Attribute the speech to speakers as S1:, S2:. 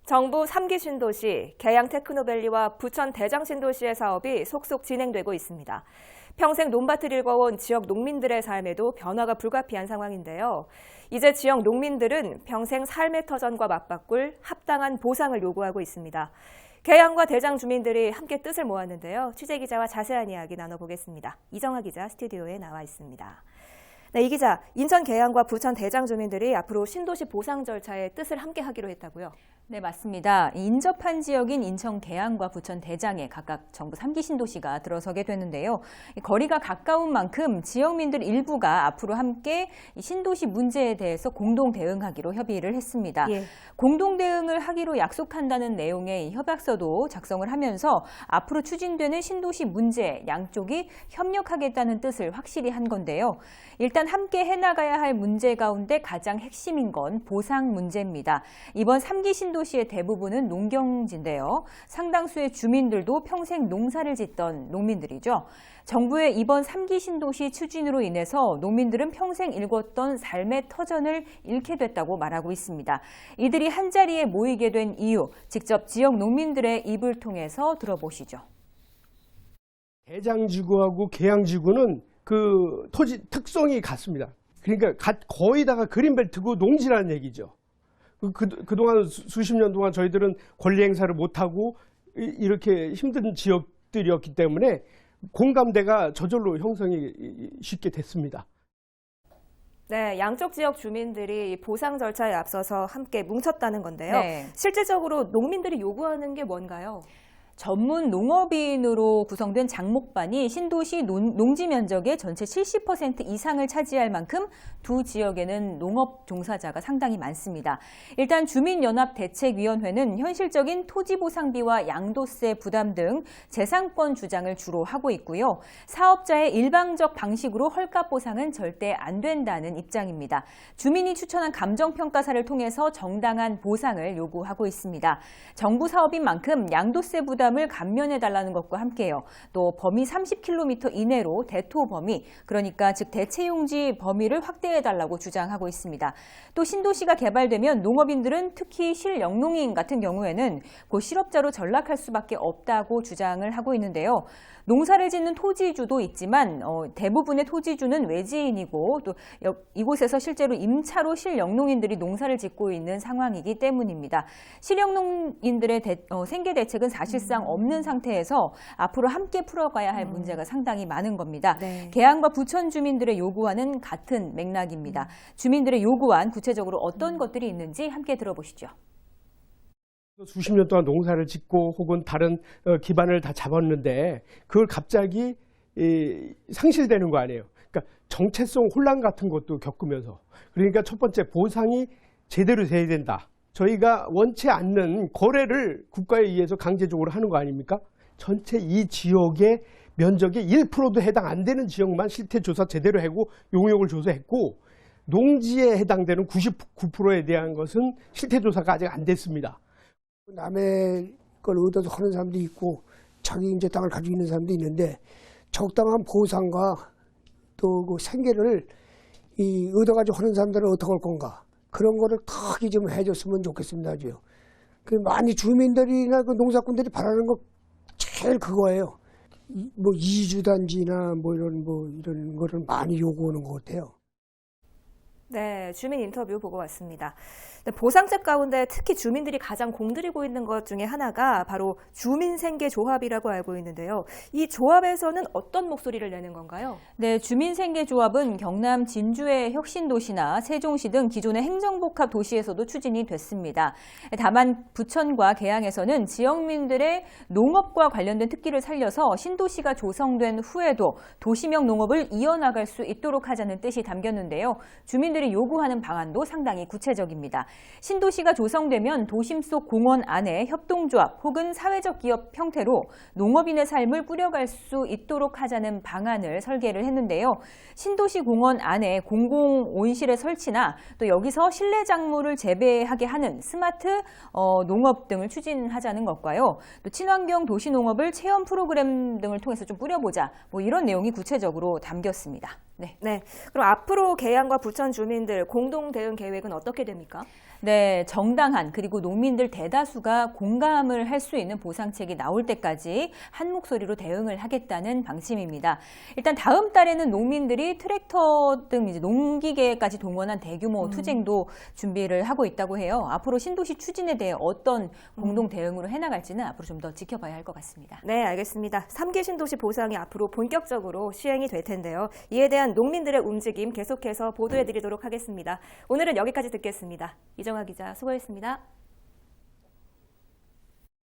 S1: 정부 3기 신도시, 계양 테크노밸리와 부천 대장 신도시의 사업이 속속 진행되고 있습니다. 평생 논밭을 일궈온 지역 농민들의 삶에도 변화가 불가피한 상황인데요. 이제 지역 농민들은 평생 삶의 터전과 맞바꿀 합당한 보상을 요구하고 있습니다. 계양과 대장 주민들이 함께 뜻을 모았는데요. 취재기자와 자세한 이야기 나눠보겠습니다. 이정아 기자 스튜디오에 나와 있습니다. 네, 이 기자, 인천 계양과 부천 대장 주민들이 앞으로 신도시 보상 절차에 뜻을 함께 하기로 했다고요?
S2: 네, 맞습니다. 인접한 지역인 인천 계양과 부천 대장에 각각 정부 3기 신도시가 들어서게 되는데요. 거리가 가까운 만큼 지역민들 일부가 앞으로 함께 신도시 문제에 대해서 공동 대응하기로 협의를 했습니다.
S1: 예.
S2: 공동 대응을 하기로 약속한다는 내용의 협약서도 작성을 하면서 앞으로 추진되는 신도시 문제 양쪽이 협력하겠다는 뜻을 확실히 한 건데요. 일단 함께 해나가야 할 문제 가운데 가장 핵심인 건 보상 문제입니다. 이번 3기 신도시의 대부분은 농경지인데요. 상당수의 주민들도 평생 농사를 짓던 농민들이죠. 정부의 이번 3기 신도시 추진으로 인해서 농민들은 평생 일궜던 삶의 터전을 잃게 됐다고 말하고 있습니다. 이들이 한자리에 모이게 된 이유, 직접 지역 농민들의 입을 통해서 들어보시죠.
S3: 대장지구하고 계양지구는 그 토지 특성이 같습니다. 그러니까 거의 다가 그린벨트고 농지라는 얘기죠. 그동안 수십 년 동안 저희들은 권리 행사를 못하고 이렇게 힘든 지역들이었기 때문에 공감대가 저절로 형성이 쉽게 됐습니다.
S1: 네, 양쪽 지역 주민들이 보상 절차에 앞서서 함께 뭉쳤다는 건데요.
S2: 네.
S1: 실질적으로 농민들이 요구하는 게 뭔가요?
S2: 전문 농업인으로 구성된 장목반이 신도시 농지 면적의 전체 70% 이상을 차지할 만큼 두 지역에는 농업 종사자가 상당히 많습니다. 일단 주민연합대책위원회는 현실적인 토지보상비와 양도세 부담 등 재산권 주장을 주로 하고 있고요. 사업자의 일방적 방식으로 헐값 보상은 절대 안 된다는 입장입니다. 주민이 추천한 감정평가사를 통해서 정당한 보상을 요구하고 있습니다. 정부 사업인 만큼 양도세 부담 을 감면해달라는 것과 함께요. 또 범위 30km 이내로 대토 범위, 그러니까 즉 대체용지 범위를 확대해달라고 주장하고 있습니다. 또 신도시가 개발되면 농업인들은 특히 실영농인 같은 경우에는 곧 실업자로 전락할 수밖에 없다고 주장을 하고 있는데요. 농사를 짓는 토지주도 있지만 대부분의 토지주는 외지인이고 또 이곳에서 실제로 임차로 실영농인들이 농사를 짓고 있는 상황이기 때문입니다. 실영농인들의 생계 대책은 사실상 없는 상태에서 앞으로 함께 풀어가야 할 문제가 상당히 많은 겁니다.
S1: 네.
S2: 계양과 부천 주민들의 요구와는 같은 맥락입니다. 주민들의 요구안 구체적으로 어떤 것들이 있는지 함께 들어보시죠.
S3: 수십 년 동안 농사를 짓고 혹은 다른 기반을 다 잡았는데 그걸 갑자기 상실되는 거 아니에요. 그러니까 정체성 혼란 같은 것도 겪으면서, 그러니까 첫 번째 보상이 제대로 돼야 된다. 저희가 원치 않는 거래를 국가에 의해서 강제적으로 하는 거 아닙니까? 전체 이 지역의 면적의 1%도 해당 안 되는 지역만 실태조사 제대로 하고 용역을 조사했고, 농지에 해당되는 99%에 대한 것은 실태조사가 아직 안 됐습니다.
S4: 남의 걸 얻어서 하는 사람도 있고 자기 이제 땅을 가지고 있는 사람도 있는데, 적당한 보상과 또 그 생계를 얻어가지고 하는 사람들은 어떻게 할 건가, 그런 거를 크게 좀 해줬으면 좋겠습니다. 아주 많이 주민들이나 그 농사꾼들이 바라는 거 제일 그거예요. 뭐 이주단지나 뭐 이런 거를 많이 요구하는 것 같아요.
S1: 네, 주민 인터뷰 보고 왔습니다. 보상책 가운데 특히 주민들이 가장 공들이고 있는 것 중에 하나가 바로 주민생계조합이라고 알고 있는데요. 이 조합에서는 어떤 목소리를 내는 건가요?
S2: 네, 주민생계조합은 경남 진주의 혁신도시나 세종시 등 기존의 행정복합 도시에서도 추진이 됐습니다. 다만 부천과 계양에서는 지역민들의 농업과 관련된 특기를 살려서 신도시가 조성된 후에도 도시명 농업을 이어나갈 수 있도록 하자는 뜻이 담겼는데요. 주민들이 요구하는 방안도 상당히 구체적입니다. 신도시가 조성되면 도심 속 공원 안에 협동조합 혹은 사회적 기업 형태로 농업인의 삶을 꾸려갈 수 있도록 하자는 방안을 설계를 했는데요. 신도시 공원 안에 공공 온실의 설치나 또 여기서 실내 작물을 재배하게 하는 스마트 농업 등을 추진하자는 것과요. 또 친환경 도시 농업을 체험 프로그램 등을 통해서 좀 뿌려보자. 뭐 이런 내용이 구체적으로 담겼습니다. 네.
S1: 그럼 앞으로 계양과 부천 주민들 공동 대응 계획은 어떻게 됩니까?
S2: 네, 정당한 그리고 농민들 대다수가 공감을 할 수 있는 보상책이 나올 때까지 한 목소리로 대응을 하겠다는 방침입니다. 일단 다음 달에는 농민들이 트랙터 등 이제 농기계까지 동원한 대규모 투쟁도 준비를 하고 있다고 해요. 앞으로 신도시 추진에 대해 어떤 공동 대응으로 해나갈지는 앞으로 좀 더 지켜봐야 할 것 같습니다.
S1: 네, 알겠습니다. 3기 신도시 보상이 앞으로 본격적으로 시행이 될 텐데요. 이에 대한 농민들의 움직임 계속해서 보도해드리도록 하겠습니다. 오늘은 여기까지 듣겠습니다. 이정아 기자 수고했습니다.